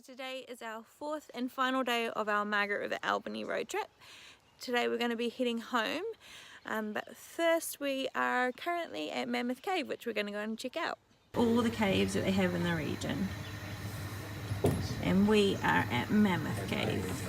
today is our fourth and final day of our Margaret River Albany road trip. Today we're going to be heading home, but first we are currently at Mammoth Cave, which we're going to go and check out. All the caves that they have in the region, and we are at Mammoth Cave.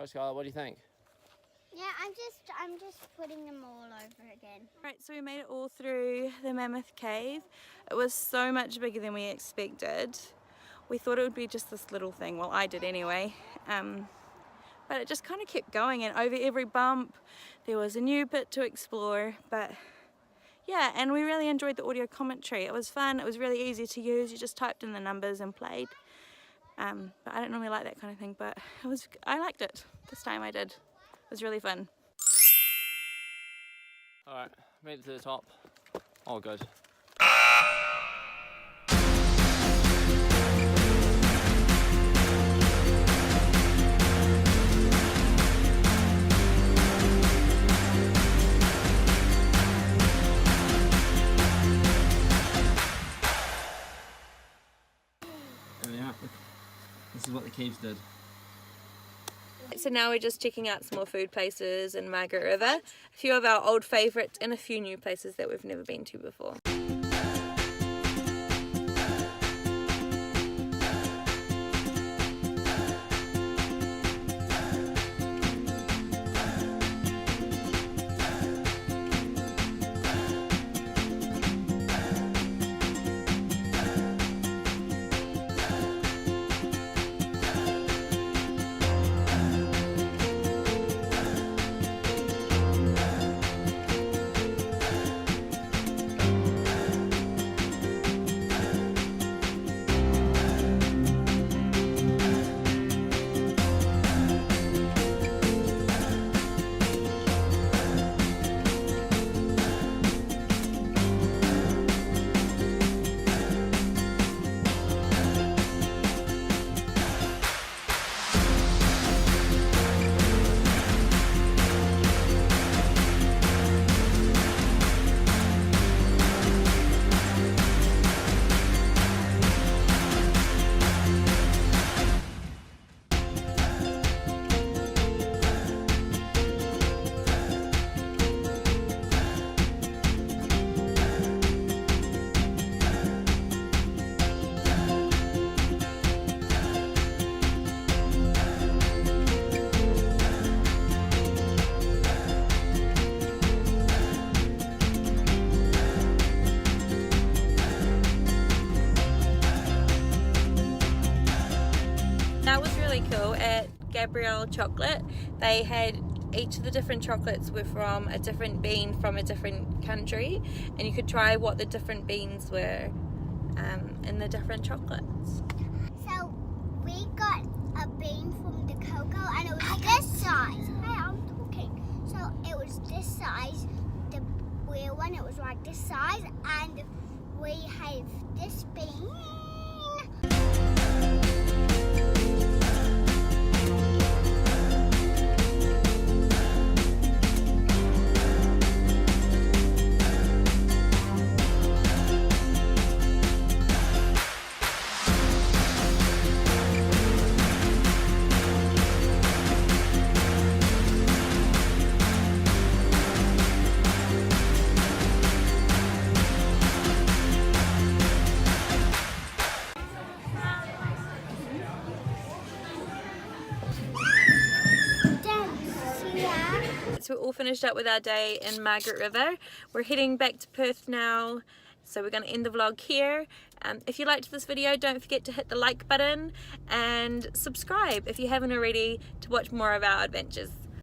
Skylar, what do you think? Yeah, I'm just putting them all over again. Right, so we made it all through the Mammoth Cave. It was so much bigger than we expected. We thought it would be just this little thing, well I did anyway, but it just kind of kept going, and over every bump there was a new bit to explore. But yeah, and we really enjoyed the audio commentary. It was fun, it was really easy to use, you just typed in the numbers and played. But I don't normally like that kind of thing, but I liked it. This time I did. It was really fun. Alright, made it to the top. All good. There we are. This is what the caves did. So now we're just checking out some more food places in Margaret River, a few of our old favourites and a few new places that we've never been to before. Gabrielle chocolate. They had each of the different chocolates were from a different bean from a different country, and you could try what the different beans were in the different chocolates. So we got a bean from the cocoa, and it was this size. Hey, I'm talking. So it was this size. The real one, it was like this size, and we have this bean. So we're all finished up with our day in Margaret River. We're heading back to Perth now, so we're going to end the vlog here. If you liked this video, don't forget to hit the like button and subscribe if you haven't already to watch more of our adventures.